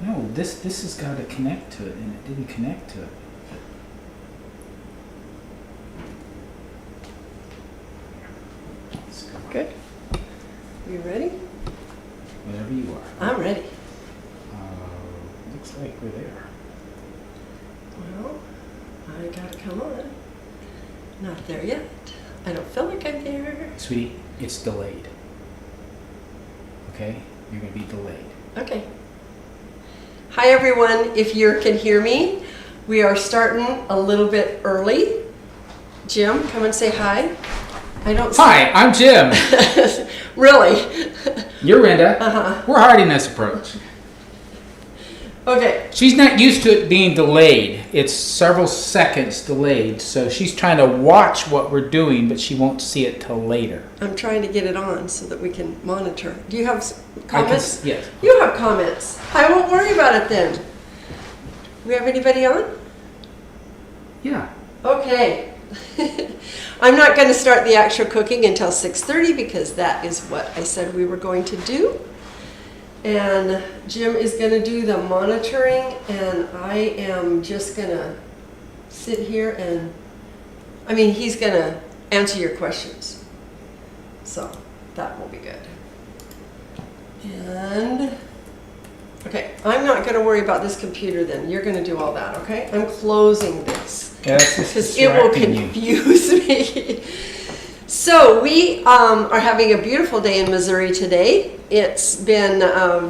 No, this has got to connect to it, and it didn't connect to it. Good. You ready? Whenever you are. I'm ready. Looks like we're there. Well, I gotta come on. Not there yet. I don't feel like I'm there. Sweetie, it's delayed. Okay? You're going to be delayed. Okay. Hi everyone, if you can hear me, we are starting a little bit early. Jim, come and say hi. I don't. Hi, I'm Jim. Really? You're Rhenda. We're Heartiness approach. Okay. She's not used to it being delayed. It's several seconds delayed, so she's trying to watch what we're doing, but she won't see it till later. I'm trying to get it on so that we can monitor. Do you have comments? Yes. You have comments. I won't worry about it then. We have anybody on? Yeah. Okay. I'm not going to start the actual cooking until 6:30 because that is what I said we were going to do. And Jim is going to do the monitoring, and I am just going to sit here and, he's going to answer your questions. So that will be good. And, okay, I'm not going to worry about this computer then. You're going to do all that, okay? I'm closing this. Yeah, because it will confuse me. So we are having a beautiful day in Missouri today. It's been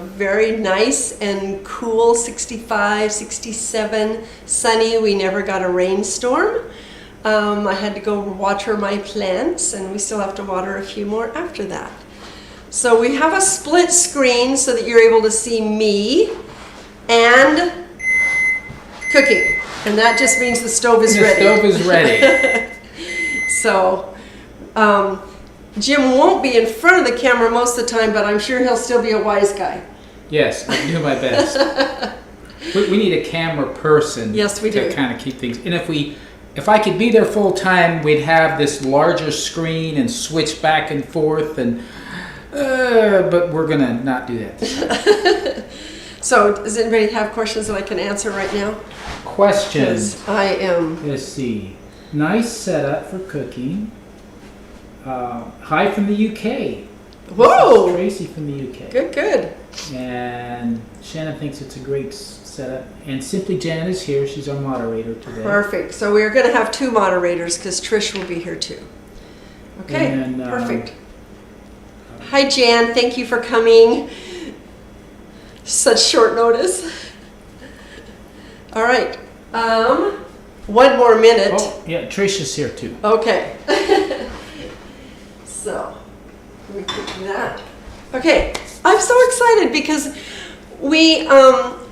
very nice and cool, 65, 67, sunny. We never got a rainstorm. I had to go water my plants, and we still have to water a few more after that. So we have a split screen so that you're able to see me and cooking. And that just means the stove is ready. The stove is ready. So Jim won't be in front of the camera most of the time, but I'm sure he'll still be a wise guy. Yes, I'll do my best. We need a camera person. Yes, we do. To kind of keep things. And if I could be there full time, we'd have this larger screen and switch back and forth. But we're gonna not do that. So, does anybody have questions that I can answer right now? Questions. Because I am. Let's see. Nice setup for cooking. Hi from the UK. Whoa! This is Tracy from the UK. Good. And Shannon thinks it's a great setup. And Simply Jan is here. She's our moderator today. Perfect. So we're going to have two moderators because Trish will be here too. Okay. And, perfect. Hi Jan. Thank you for coming. Such short notice. All right. 1 more minute. Oh, yeah, Trish is here too. Okay. So, let me quick do that. Okay, I'm so excited because we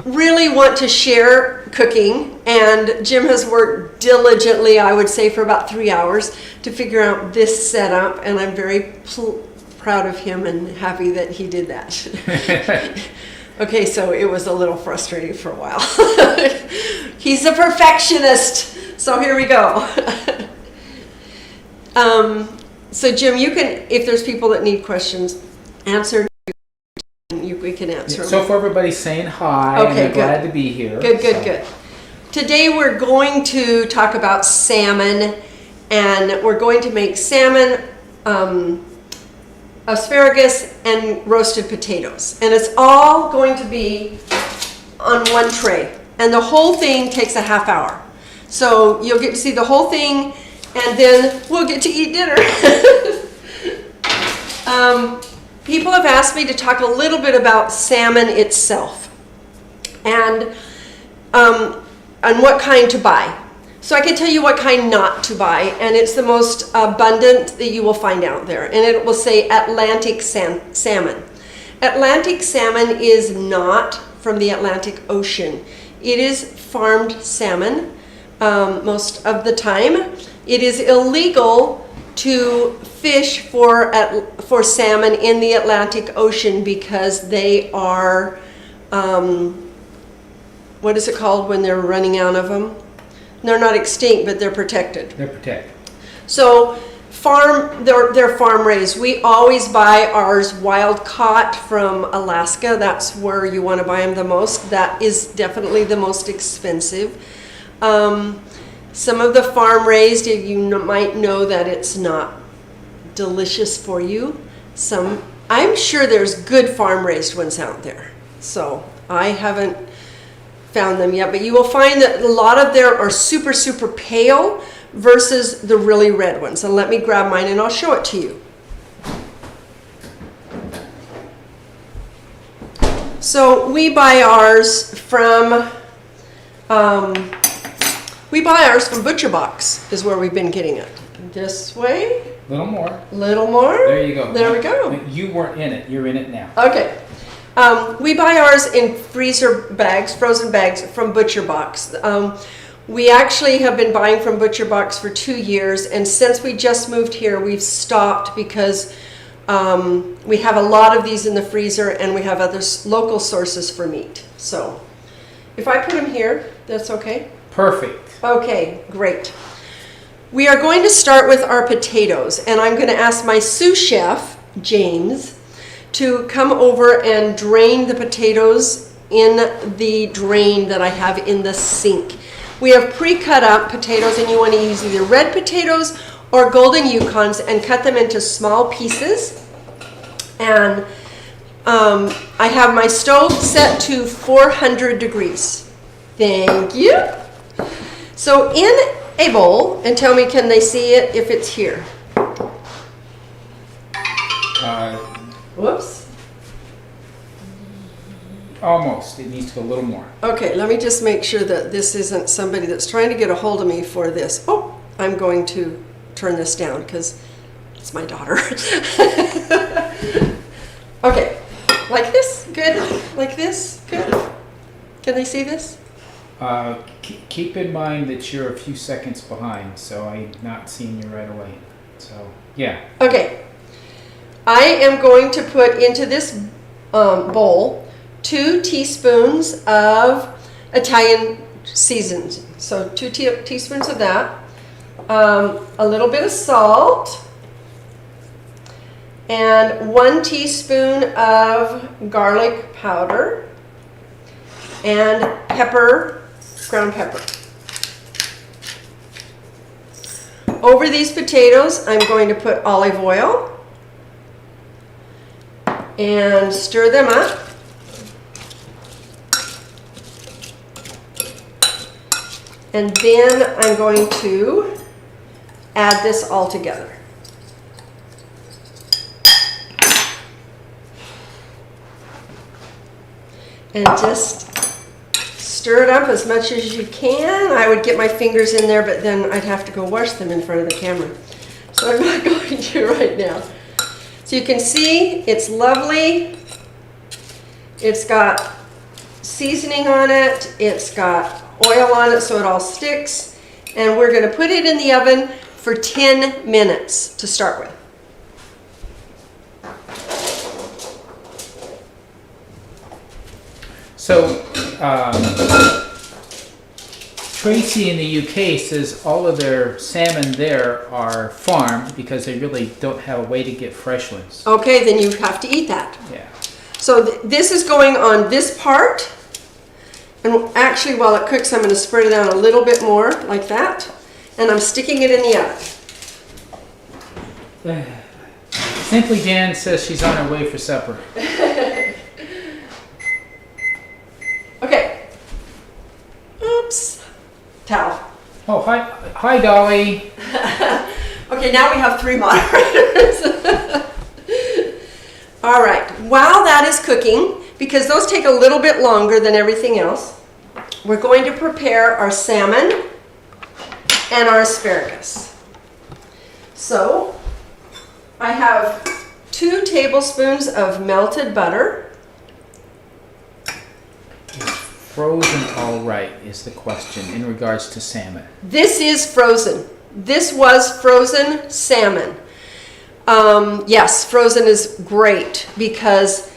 really want to share cooking, and Jim has worked diligently, I would say, for about 3 hours to figure out this setup, and I'm very proud of him and happy that he did that. Okay, so it was a little frustrating for a while. He's a perfectionist, so here we go. So Jim, you can, if there's people that need questions answered, we can answer them. So far everybody's saying hi, okay, and they're good. glad to be here. Good. Today we're going to talk about salmon, and we're going to make salmon, asparagus, and roasted potatoes. And it's all going to be on one tray. And the whole thing takes a half hour. So you'll get to see the whole thing, and then we'll get to eat dinner. People have asked me to talk a little bit about salmon itself and what kind to buy. So I can tell you what kind not to buy, and it's the most abundant that you will find out there. And it will say Atlantic salmon. Atlantic salmon is not from the Atlantic Ocean. It is farmed salmon most of the time. It is illegal to fish for salmon in the Atlantic Ocean because they are, what is it called when they're running out of them? They're not extinct, but they're protected. They're protected. So they're farm raised. We always buy ours wild caught from Alaska. That's where you want to buy them the most. That is definitely the most expensive. Some of the farm raised, you might know that it's not delicious for you. I'm sure there's good farm raised ones out there. So I haven't found them yet, but you will find that a lot of there are super, super pale versus the really red ones. And let me grab mine and I'll show it to you. So we buy ours from Butcher Box is where we've been getting it. This way. Little more. Little more. There you go. There we go. You weren't in it. You're in it now. Okay. We buy ours in freezer bags, frozen bags from Butcher Box. We actually have been buying from Butcher Box for 2 years, and since we just moved here, we've stopped because we have a lot of these in the freezer, and we have other local sources for meat. So, if I put them here, that's okay? Perfect. Okay, great. We are going to start with our potatoes, and I'm going to ask my sous chef, James, to come over and drain the potatoes in the drain that I have in the sink. We have pre-cut up potatoes, and you want to use either red potatoes or golden Yukons and cut them into small pieces. And I have my stove set to 400 degrees. Thank you. So in a bowl, and tell me, can they see it if it's here? Whoops. Almost. It needs to go a little more. Okay, let me just make sure that this isn't somebody that's trying to get a hold of me for this. Oh, I'm going to turn this down because it's my daughter. Okay, like this? Good. Like this? Good. Can they see this? Keep in mind that you're a few seconds behind, so I'm not seeing you right away. So, yeah. Okay. I am going to put into this bowl 2 teaspoons of Italian seasoning. So 2 teaspoons of that. A little bit of salt. And 1 teaspoon of garlic powder. And pepper, ground pepper. Over these potatoes, I'm going to put olive oil. And stir them up. And then I'm going to add this all together. And just stir it up as much as you can. I would get my fingers in there, but then I'd have to go wash them in front of the camera. So I'm not going to right now. So you can see it's lovely. It's got seasoning on it. It's got oil on it so it all sticks. And we're going to put it in the oven for 10 minutes to start with. So, Tracy in the UK says all of their salmon there are farmed because they really don't have a way to get fresh ones. Okay, then you have to eat that. Yeah. So this is going on this part. And actually, while it cooks, I'm going to spread it out a little bit more, like that. And I'm sticking it in the oven. Simply Jan says she's on her way for supper. Okay. Oops. Towel. Oh, hi, Dolly. Okay, now we have 3 moderators. All right. While that is cooking, because those take a little bit longer than everything else, we're going to prepare our salmon and our asparagus. So I have 2 tablespoons of melted butter. Frozen all right is the question in regards to salmon. This is frozen. This was frozen salmon. Yes, frozen is great because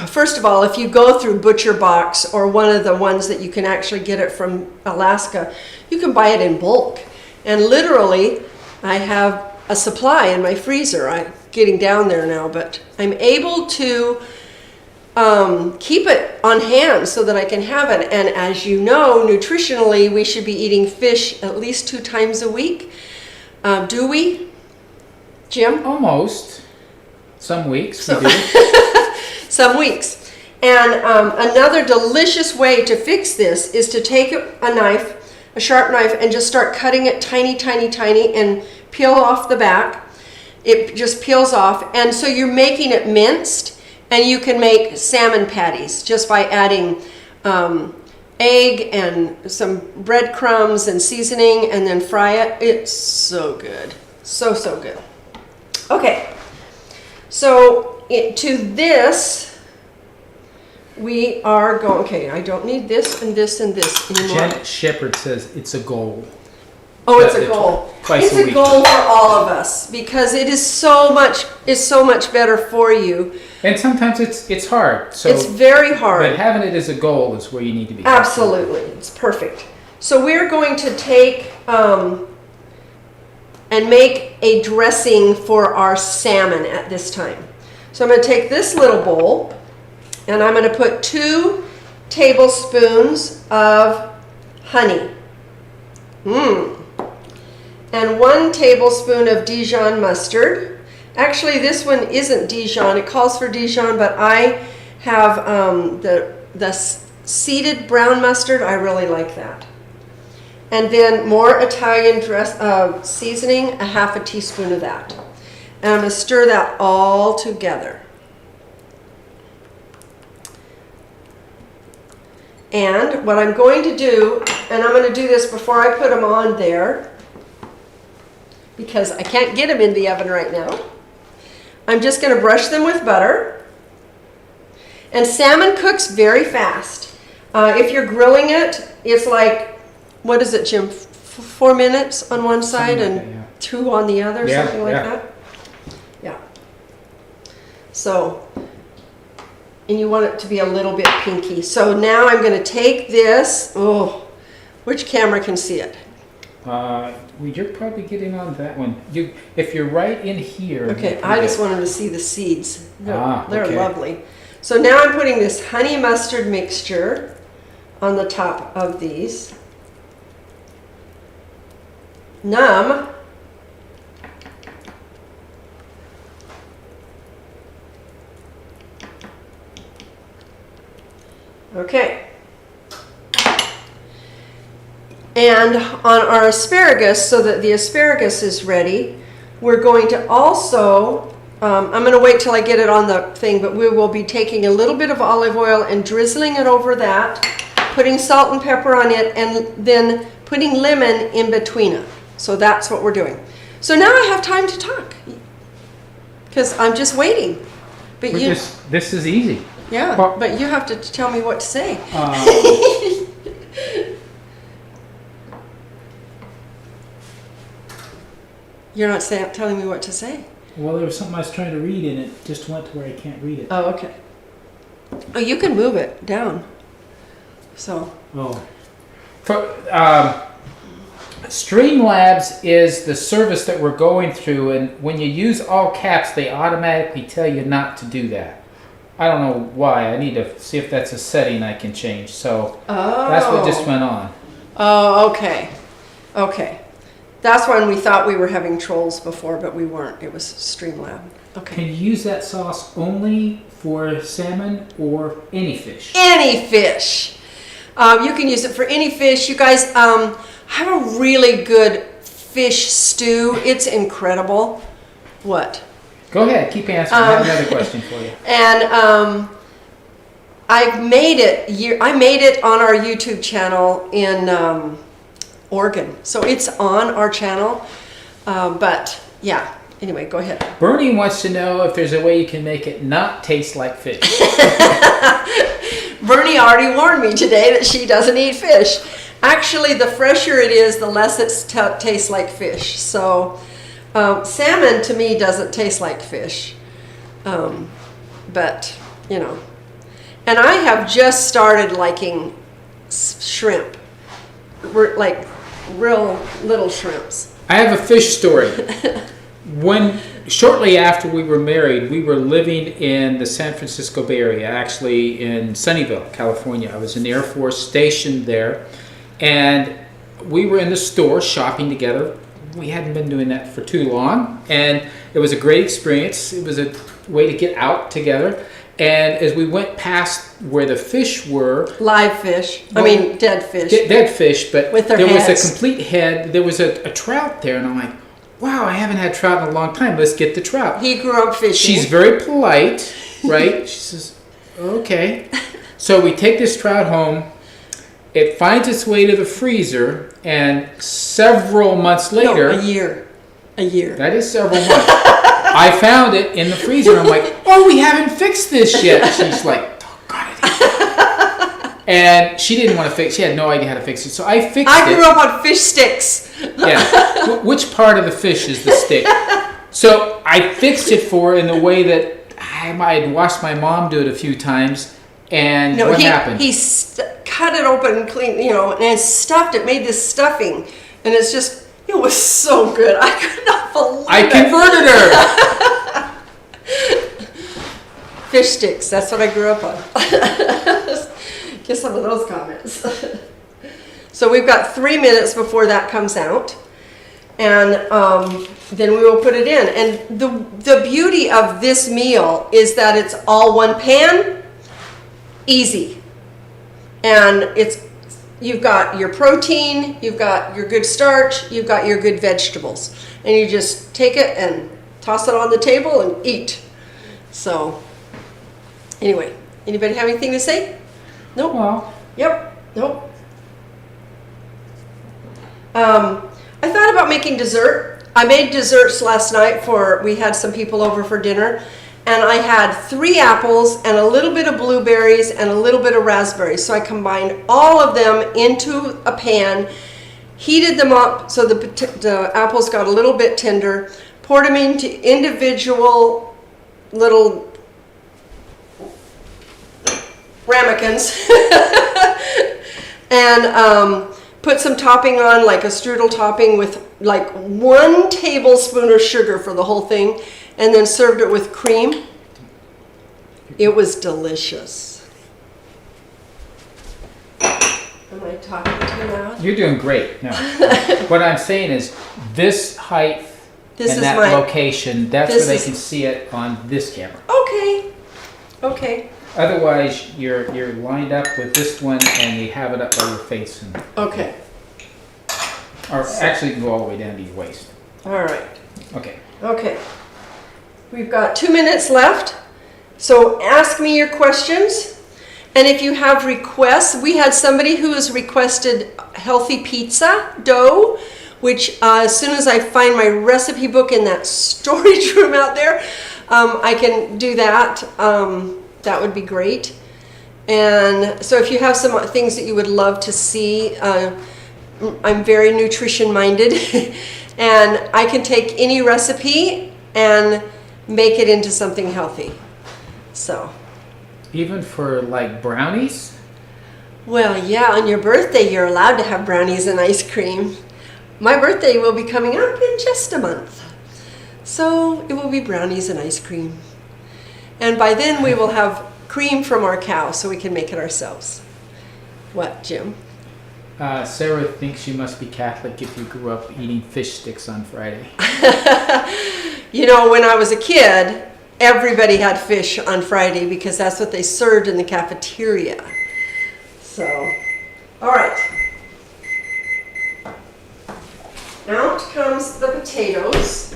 first of all, if you go through Butcher Box or one of the ones that you can actually get it from Alaska, you can buy it in bulk. And literally, I have a supply in my freezer. I'm getting down there now, but I'm able to keep it on hand so that I can have it. And as you know, nutritionally, we should be eating fish at least 2 times a week. Do we, Jim? Almost. Some weeks we do. Some weeks. And another delicious way to fix this is to take a knife, a sharp knife, and just start cutting it tiny, tiny, tiny, and peel off the back. It just peels off. And so you're making it minced, and you can make salmon patties just by adding egg and some breadcrumbs and seasoning, and then fry it. It's so good. So, so good. Okay. So to this, we are going, okay, I don't need this and this and this anymore. Janet Shepard says it's a goal. Oh, it's a goal. Twice a week. It's a goal for all of us because it is so much better for you. And sometimes it's hard. So it's very hard. But having it as a goal is where you need to be. Absolutely. It's perfect. So we're going to take and make a dressing for our salmon at this time. So I'm going to take this little bowl and I'm going to put 2 tablespoons of honey. And 1 tablespoon of Dijon mustard. Actually, this one isn't Dijon. It calls for Dijon, but I have the seeded brown mustard. I really like that. And then more Italian seasoning, a half a teaspoon of that. And I'm going to stir that all together. And what I'm going to do, and I'm going to do this before I put them on there, because I can't get them in the oven right now. I'm just going to brush them with butter. And salmon cooks very fast. If you're grilling it, it's like, what is it, Jim? 4 minutes on one side and like that, 2 on the other, something like that? Yeah. So, and you want it to be a little bit pinky. So now I'm going to take this. Oh, which camera can see it? Well, you're probably getting on that one. If you're right in here. Okay, I just wanted to see the seeds. They're okay. lovely. So now I'm putting this honey mustard mixture on the top of these. Numb. Okay. And on our asparagus, so that the asparagus is ready, we're going to also, I'm going to wait till I get it on the thing, but we will be taking a little bit of olive oil and drizzling it over that, putting salt and pepper on it, and then putting lemon in between it. So that's what we're doing. So now I have time to talk, because I'm just waiting. But this is easy. Yeah, Well, but you have to tell me what to say. You're not telling me what to say. Well, there was something I was trying to read and it just went to where I can't read it. Oh, okay. Oh, you can move it down. So. Oh. Streamlabs is the service that we're going through, and when you use all caps, they automatically tell you not to do that. I don't know why. I need to see if that's a setting I can change. So that's what just went on. Oh, okay. Okay. That's when we thought we were having trolls before, but we weren't. It was Streamlab. Okay. Can you use that sauce only for salmon or any fish? Any fish. You can use it for any fish. You guys have a really good fish stew. It's incredible. What? Go ahead. Keep answering. I have another question for you. And I made it on our YouTube channel in Oregon. So it's on our channel. But yeah. Anyway, go ahead. Bernie wants to know if there's a way you can make it not taste like fish. Bernie already warned me today that she doesn't eat fish. Actually, the fresher it is, the less it tastes like fish. So salmon to me doesn't taste like fish. But, you know. And I have just started liking shrimp. Like real little shrimps. I have a fish story. Shortly after we were married, we were living in the San Francisco Bay Area, actually in Sunnyvale, California. I was in the Air Force stationed there, and we were in the store shopping together. We hadn't been doing that for too long, and it was a great experience. It was a way to get out together. And as we went past where the fish were... Live fish. Dead fish. Dead fish, but with their there heads. was a complete head. There was a trout there, and I'm like, wow, I haven't had trout in a long time. Let's get the trout. He grew up fishing. She's very polite, right? She says, okay. So we take this trout home. It finds its way to the freezer, and several months later... No, a year. A year. That is several months. I found it in the freezer, and I'm like, oh, we haven't fixed this yet. She's like, doggone it. And she didn't want to fix it. She had no idea how to fix it. So I fixed it. I grew up on fish sticks. Yeah. Which part of the fish is the stick? So I fixed it for her in the way that I had watched my mom do it a few times. And what happened? He cut it open and clean, and stuffed it, made this stuffing. And it's just... It was so good. I could not believe I converted her. Fish sticks. That's what I grew up on. Get some of those comments. So we've got 3 minutes before that comes out. And then we will put it in. And the beauty of this meal is that it's all one pan. Easy. And you've got your protein, you've got your good starch, you've got your good vegetables. And you just take it and toss it on the table and eat. So, anyway, anybody have anything to say? Nope. Well. Yep. Nope. I thought about making dessert. I made desserts last night we had some people over for dinner. And I had 3 apples and a little bit of blueberries and a little bit of raspberries. So I combined all of them into a pan, heated them up so the apples got a little bit tender, poured them into individual little ramekins, and put some topping on, like a strudel topping with like 1 tablespoon of sugar for the whole thing. And then served it with cream. It was delicious. Am I talking too loud? You're doing great. No. What I'm saying is this height and that location, that's where they can see it on this camera. Okay. Otherwise, you're lined up with this one and you have it up by your face. Okay. Or actually, you can go all the way down to your waist. All right. Okay. We've got 2 minutes left, so ask me your questions. And if you have requests, we had somebody who has requested healthy pizza dough, which as soon as I find my recipe book in that storage room out there, I can do that. That would be great. And so if you have some things that you would love to see, I'm very nutrition minded, and I can take any recipe and make it into something healthy. So. Even for like brownies? Well, yeah, on your birthday you're allowed to have brownies and ice cream. My birthday will be coming up in just a month. So it will be brownies and ice cream. And by then we will have cream from our cow so we can make it ourselves. What, Jim? Sarah thinks you must be Catholic if you grew up eating fish sticks on Friday. When I was a kid, everybody had fish on Friday because that's what they served in the cafeteria. So, all right. Out comes the potatoes.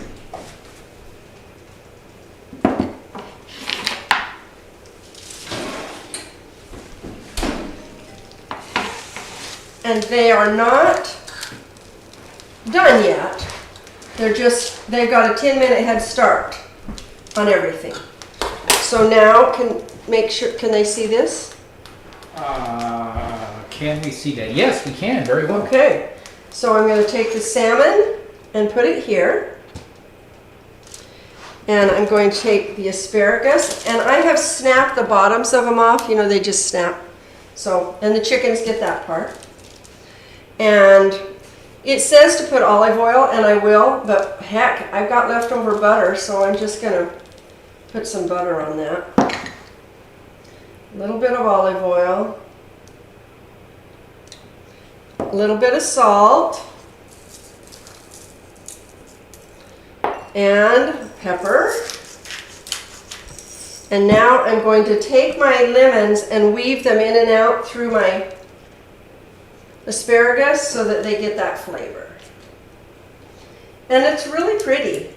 And they are not done yet. They've got a 10-minute head start on everything. So now, can they see this? Can we see that? Yes, we can, very well. Okay, so I'm going to take the salmon and put it here. And I'm going to take the asparagus, and I have snapped the bottoms of them off. They just snap. So, and the chickens get that part. And It says to put olive oil, and I will, but heck, I've got leftover butter, so I'm just gonna put some butter on that. A little bit of olive oil. A little bit of salt. And pepper. And now I'm going to take my lemons and weave them in and out through my asparagus so that they get that flavor. And it's really pretty.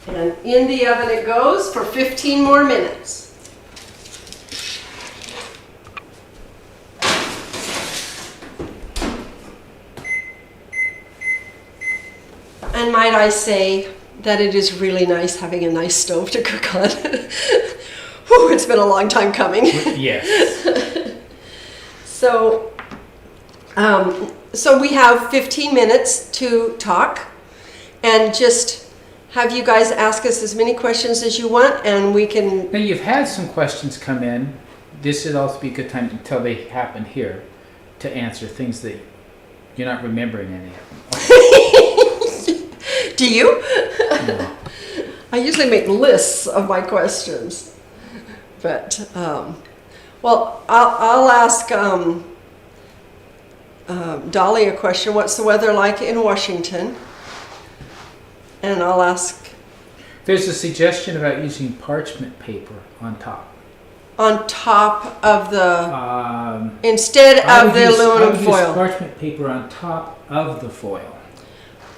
And in the oven it goes for 15 more minutes. And might I say that it is really nice having a nice stove to cook on. Whew, it's been a long time coming. Yes. So we have 15 minutes to talk and just have you guys ask us as many questions as you want, and we can... Now, you've had some questions come in. This would also be a good time until they happen here to answer things that you're not remembering any of them. Do you? No. I usually make lists of my questions. But, well, I'll ask Dolly a question. What's the weather like in Washington? And I'll ask... There's a suggestion about using parchment paper on top. On top of the... instead of the aluminum foil. I would use parchment paper on top of the foil.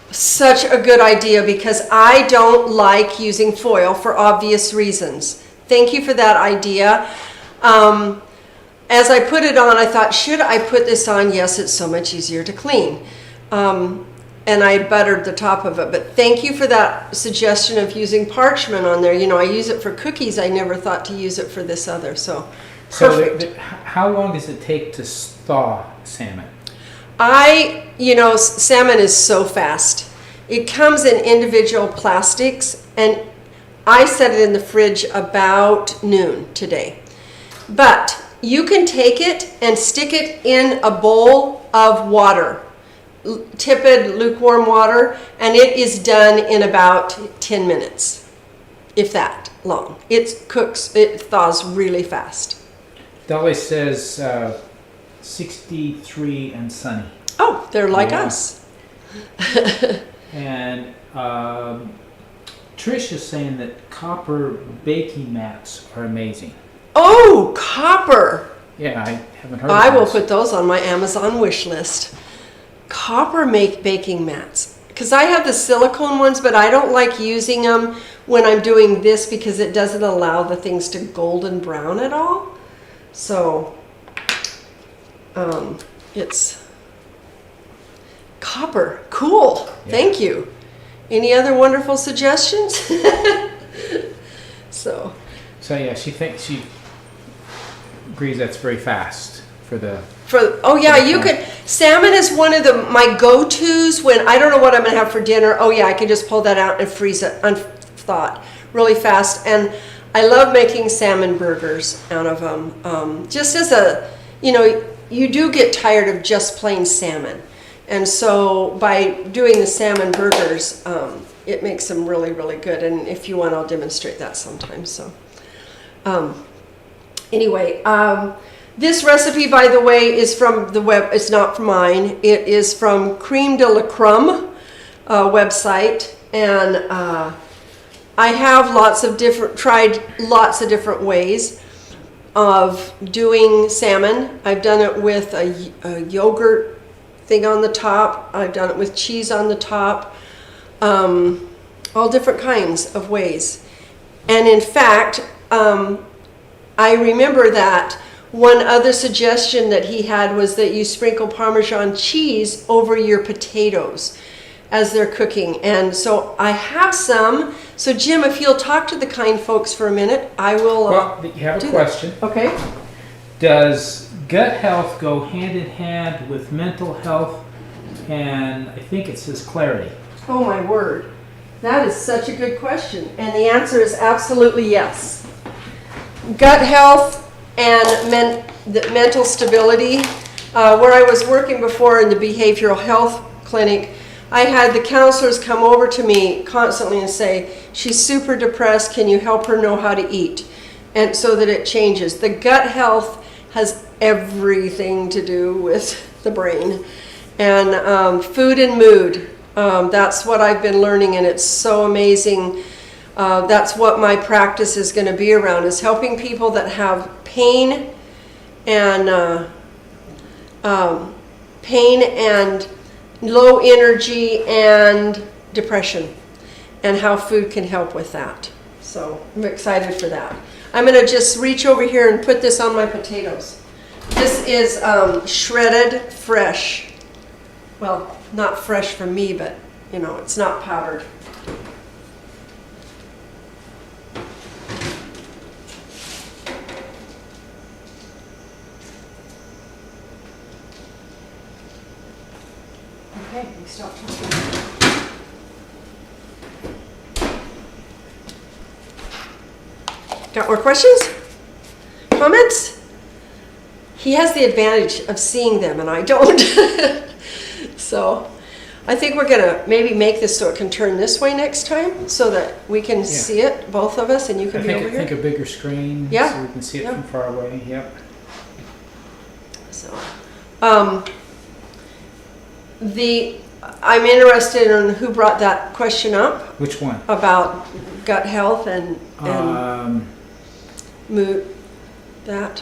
Such a good idea, because I don't like using foil for obvious reasons. Thank you for that idea. As I put it on, I thought, should I put this on? Yes, it's so much easier to clean. And I buttered the top of it. But thank you for that suggestion of using parchment on there. You know, I use it for cookies. I never thought to use it for this other. So, perfect. So how long does it take to thaw salmon? Salmon is so fast. It comes in individual plastics, and I set it in the fridge about noon today. But you can take it and stick it in a bowl of water, tepid, lukewarm water, and it is done in about 10 minutes, if that long. It cooks, it thaws really fast. Dolly says 63 and sunny. Oh, they're like us. And Trish is saying that copper baking mats are amazing. Oh, copper! Yeah, I haven't heard of I will those. put those on my Amazon wish list. Copper baking mats. Because I have the silicone ones, but I don't like using them when I'm doing this because it doesn't allow the things to golden brown at all. So, it's copper. Cool. Yeah. Thank you. Any other wonderful suggestions? So yeah, she agrees that's very fast for the... you could. Salmon is one of my go-tos when I don't know what I'm going to have for dinner. Oh yeah, I can just pull that out and freeze it unthawed really fast. And I love making salmon burgers out of them. Just as you do get tired of just plain salmon. And so by doing the salmon burgers, it makes them really, really good. And if you want, I'll demonstrate that sometime. So anyway, this recipe, by the way, is from the web. It's not from mine. It is from Creme de la Crumb website. And I have tried lots of different ways of doing salmon. I've done it with a yogurt thing on the top. I've done it with cheese on the top. All different kinds of ways. And in fact, I remember that one other suggestion that he had was that you sprinkle Parmesan cheese over your potatoes as they're cooking. And so I have some. So Jim, if you'll talk to the kind folks for a minute, I will Well, you have a question. that. Okay. Does gut health go hand in hand with mental health and I think it says clarity? Oh my word. That is such a good question. And the answer is absolutely yes. Gut health and the mental stability. Where I was working before in the behavioral health clinic, I had the counselors come over to me constantly and say, she's super depressed, can you help her know how to eat? And so that it changes. The gut health has everything to do with the brain. And food and mood, that's what I've been learning, and it's so amazing. That's what my practice is going to be around, is helping people that have pain and low energy and depression, and how food can help with that. So I'm excited for that. I'm going to just reach over here and put this on my potatoes. This is shredded fresh. Well, not fresh from me, but you know, it's not powdered. Okay, we stop talking. Got more questions? Comments? He has the advantage of seeing them and I don't. So I think we're gonna maybe make this so it can turn this way next time so that we can see it, both of us, and you can be over here. I think a bigger screen so we can see it from far away. Yep. So I'm interested in who brought that question up. Which one? About gut health and mood. That.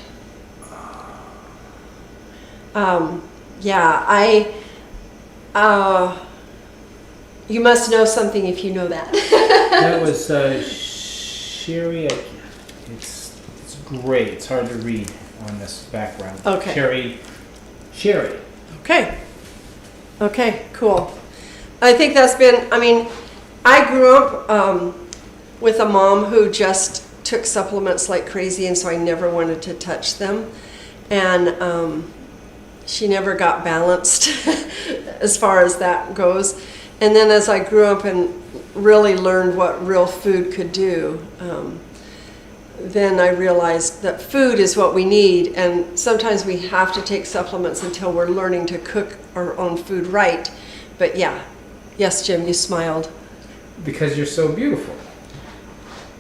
You must know something if you know that. That was Sherry. It's great. It's hard to read on this background. Okay. Sherry. Okay, cool. I think that's been, I mean, I grew up with a mom who just took supplements like crazy, and so I never wanted to touch them. And she never got balanced as far as that goes. And then as I grew up and really learned what real food could do, then I realized that food is what we need, and sometimes we have to take supplements until we're learning to cook our own food right. But yes, Jim, you smiled. Because you're so beautiful.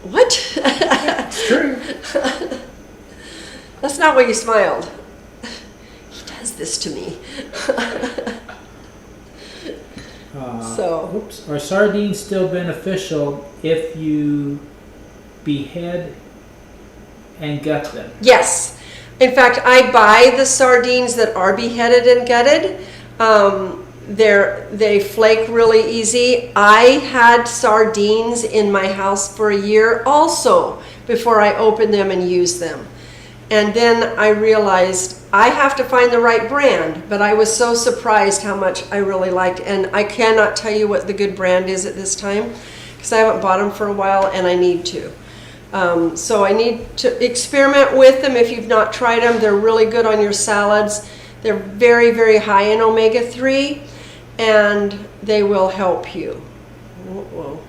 What? It's true. That's not why you smiled. He does this to me. Oops. Are sardines still beneficial if you behead and gut them? Yes. In fact, I buy the sardines that are beheaded and gutted. They flake really easy. I had sardines in my house for a year also before I opened them and used them. And then I realized I have to find the right brand, but I was so surprised how much I really liked. And I cannot tell you what the good brand is at this time because I haven't bought them for a while and I need to. So I need to experiment with them. If you've not tried them, they're really good on your salads. They're very, very high in omega-3 and they will help you. Whoa.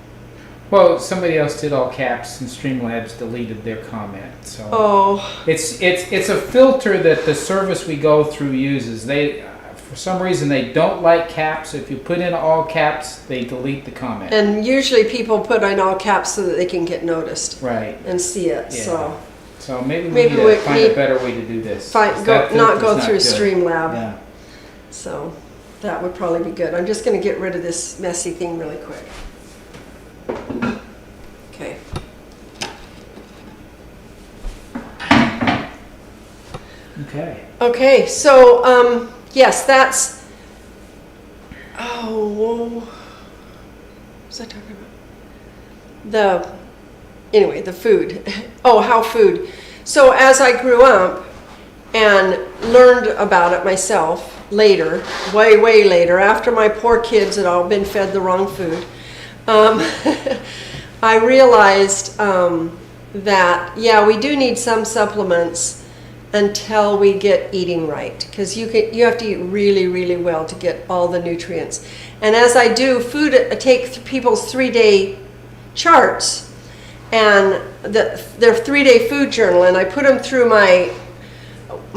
Well, somebody else did all caps and Streamlabs deleted their comment. So it's a filter that the service we go through uses. They, for some reason, they don't like caps. If you put in all caps, they delete the comment. And usually people put in all caps so that they can get noticed. Right. And see it. Yeah. So maybe we need to find a better way to do this. Not go through good. Streamlab. Yeah. So that would probably be good. I'm just going to get rid of this messy thing really quick. Okay. Okay, so yes, that's, what was I talking about? The food. How food. So as I grew up and learned about it myself later, way later, after my poor kids had all been fed the wrong food, I realized that, we do need some supplements until we get eating right, because you have to eat really, really well to get all the nutrients. And as I do food, I take people's 3-day charts and their 3-day food journal, and I put them through my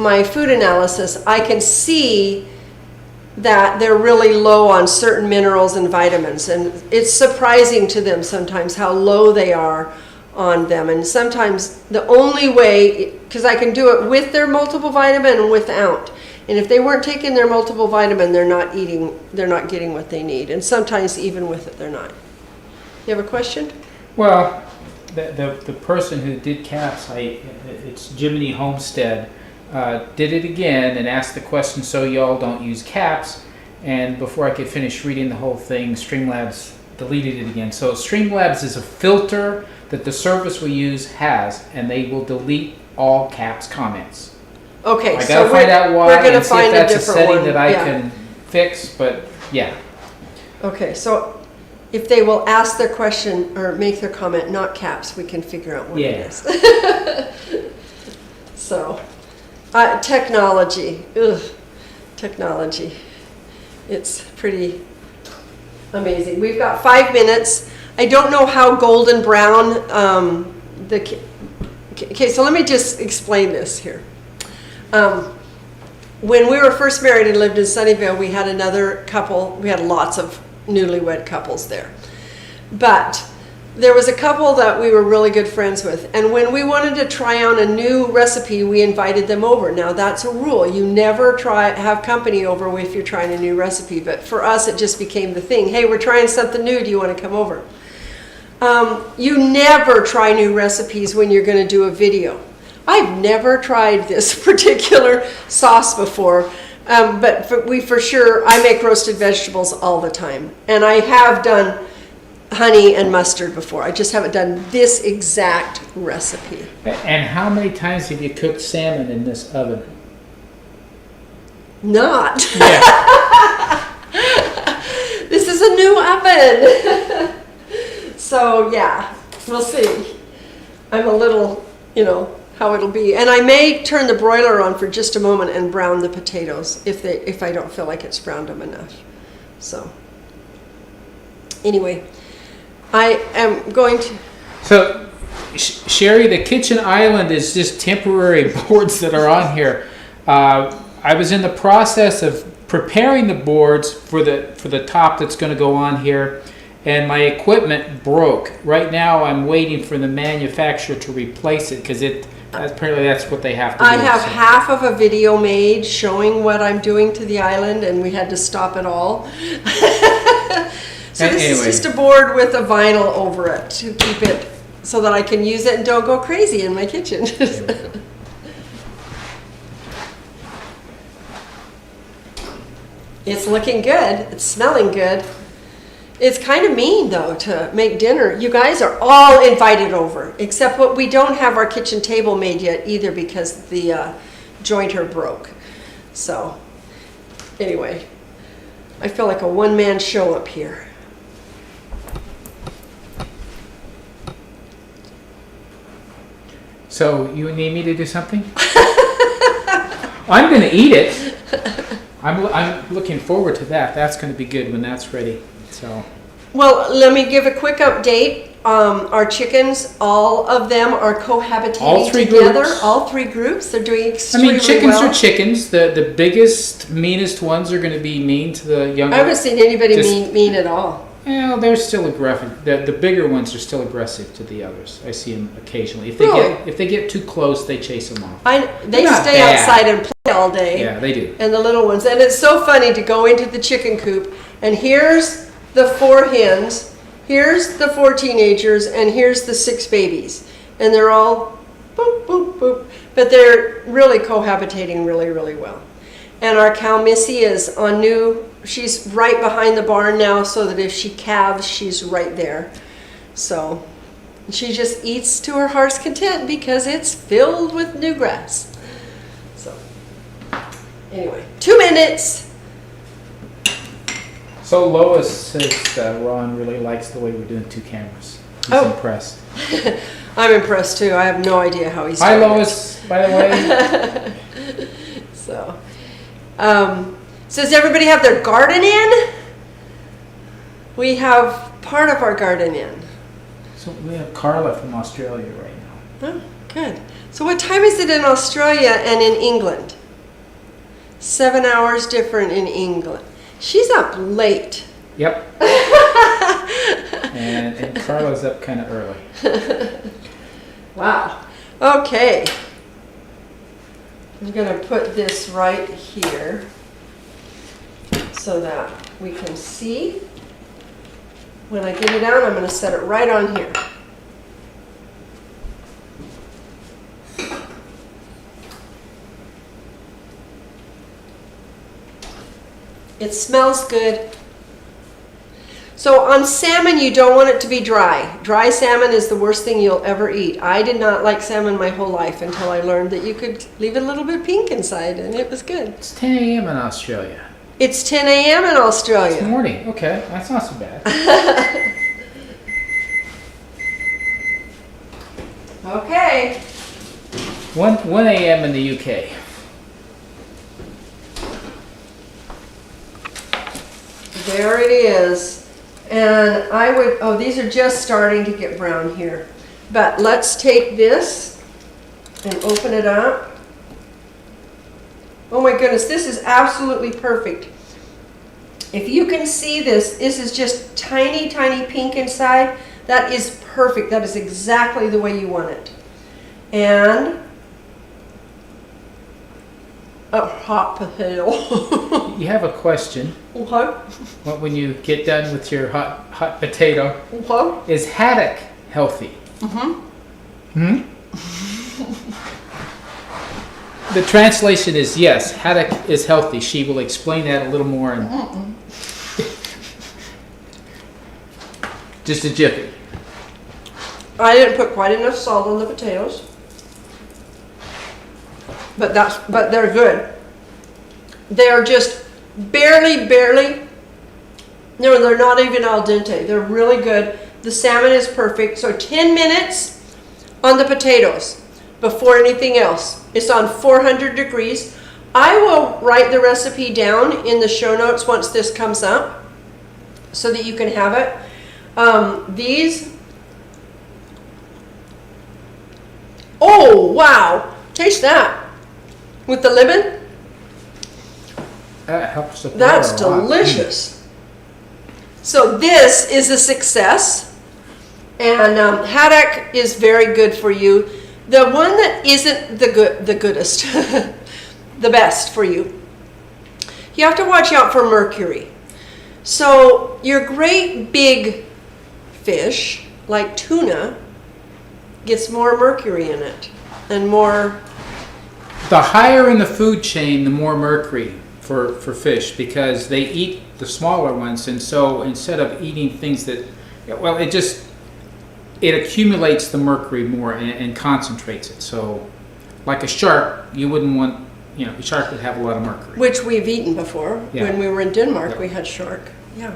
my food analysis, I can see that they're really low on certain minerals and vitamins, and it's surprising to them sometimes how low they are on them. And sometimes the only way, because I can do it with their multiple vitamin and without, and if they weren't taking their multiple vitamin, they're not getting what they need, and sometimes even with it they're not. You have a question? Well, the person who did caps, it's Jiminy Homestead, did it again and asked the question, so y'all don't use caps? And before I could finish reading the whole thing, Streamlabs deleted it again. So Streamlabs is a filter that the service we use has, and they will delete all caps comments. Okay, I gotta find out why we're gonna and see find if that's a a different setting one. that I Yeah. can fix, but yeah. Okay, so if they will ask their question or make their comment, not caps, we can figure out what it is. So, technology. Ugh, technology. It's pretty amazing. We've got 5 minutes. I don't know how golden brown okay, so let me just explain this here. When we were first married and lived in Sunnyvale, we had another couple. We had lots of newlywed couples there. But there was a couple that we were really good friends with. And when we wanted to try on a new recipe, we invited them over. Now, that's a rule. You never have company over if you're trying a new recipe. But for us, it just became the thing. Hey, we're trying something new. Do you want to come over? You never try new recipes when you're going to do a video. I've never tried this particular sauce before, but for sure, I make roasted vegetables all the time. And I have done honey and mustard before. I just haven't done this exact recipe. And how many times have you cooked salmon in this oven? Not. Yeah. This is a new oven. So yeah, we'll see. I'm a little, how it'll be. And I may turn the broiler on for just a moment and brown the potatoes if I don't feel like it's browned them enough. So anyway, I am going to... So, Sherry, the kitchen island is just temporary boards that are on here. I was in the process of preparing the boards for the top that's going to go on here, and my equipment broke. Right now, I'm waiting for the manufacturer to replace it because apparently that's what they have to do. I have half of a video made showing what I'm doing to the island, and we had to stop it all. So this is just a board with a vinyl over it to keep it so that I can use it and don't go crazy in my kitchen. It's looking good. It's smelling good. It's kind of mean, though, to make dinner. You guys are all invited over, except we don't have our kitchen table made yet either because the jointer broke. So anyway, I feel like a one-man show up here. So you need me to do something? I'm going to eat it. I'm looking forward to that. That's going to be good when that's ready. So. Well, let me give a quick update. Our chickens, all of them are cohabitating all three together. Groups. All 3 groups. They're doing extremely well. Chickens are chickens. The biggest, meanest ones are going to be mean to the younger. I haven't seen anybody mean at all. Well, they're still aggressive. The bigger ones are still aggressive to the others. I see them occasionally. If they get too close, they chase them off. They stay outside and play all day. Yeah, they do. And the little ones. And it's so funny to go into the chicken coop, and here's the 4 hens, here's the 4 teenagers, and here's the 6 babies. And they're all boop, boop, boop. But they're really cohabitating really, really well. And our cow Missy is on she's right behind the barn now, so that if she calves, she's right there. So she just eats to her heart's content because it's filled with new grass. So anyway, 2 minutes. So Lois says Ron really likes the way we're doing 2 cameras. He's impressed. I'm impressed too. I have no idea how he's Hi doing Lois, by the way. So, so does everybody have their garden in? We have part of our garden in. So we have Carla from Australia right now. Oh, good. So what time is it in Australia and in England? 7 hours different in England. She's up late. Yep. and Carla's up kind of early. Wow. Okay. I'm going to put this right here so that we can see. When I get it out, I'm going to set it right on here. It smells good. So on salmon, you don't want it to be dry. Dry salmon is the worst thing you'll ever eat. I did not like salmon my whole life until I learned that you could leave it a little bit pink inside, and it was good. It's 10 a.m. in Australia. It's 10 a.m. in Australia. It's morning. Okay, that's not so bad. Okay. 1 a.m. in the UK. There it is. And I would, oh, these are just starting to get brown here. But let's take this and open it up. Oh my goodness, this is absolutely perfect. If you can see this, this is just tiny, tiny pink inside. That is perfect. That is exactly the way you want it. And a hot potato. You have a question. Okay. When you get done with your hot potato, Okay. is haddock healthy? Mm-hmm. The translation is yes, haddock is healthy. She will explain that a little more in just a jiffy. I didn't put quite enough salt on the potatoes, but they're good. They're just barely. No, they're not even al dente. They're really good. The salmon is perfect. So 10 minutes on the potatoes before anything else. It's on 400 degrees. I will write the recipe down in the show notes once this comes up so that you can have it. These, oh wow, taste that with the lemon. That helps the flavor That's a lot. delicious. So this is a success, and haddock is very good for you. The one that isn't the goodest, the best for you, you have to watch out for mercury. So your great big fish, like tuna, gets more mercury in it, and more. The higher in the food chain, the more mercury for fish, because they eat the smaller ones, and so instead of eating things that, well, it accumulates the mercury more and concentrates it. So like a shark, you wouldn't want, a shark would have a lot of mercury. Which we've eaten before. Yeah. When we were in Denmark, Yep. we had shark. Yeah.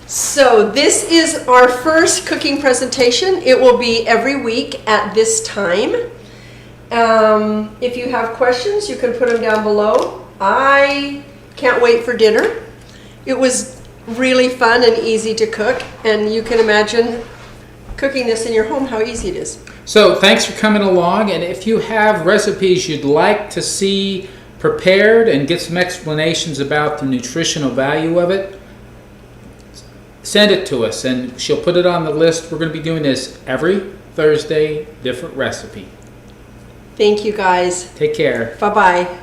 So this is our first cooking presentation. It will be every week at this time. If you have questions, you can put them down below. I can't wait for dinner. It was really fun and easy to cook, and you can imagine cooking this in your home, how easy it is. So thanks for coming along, and if you have recipes you'd like to see prepared and get some explanations about the nutritional value of it, send it to us and she'll put it on the list. We're going to be doing this every Thursday, different recipe. Thank you guys. Take care. Bye-bye.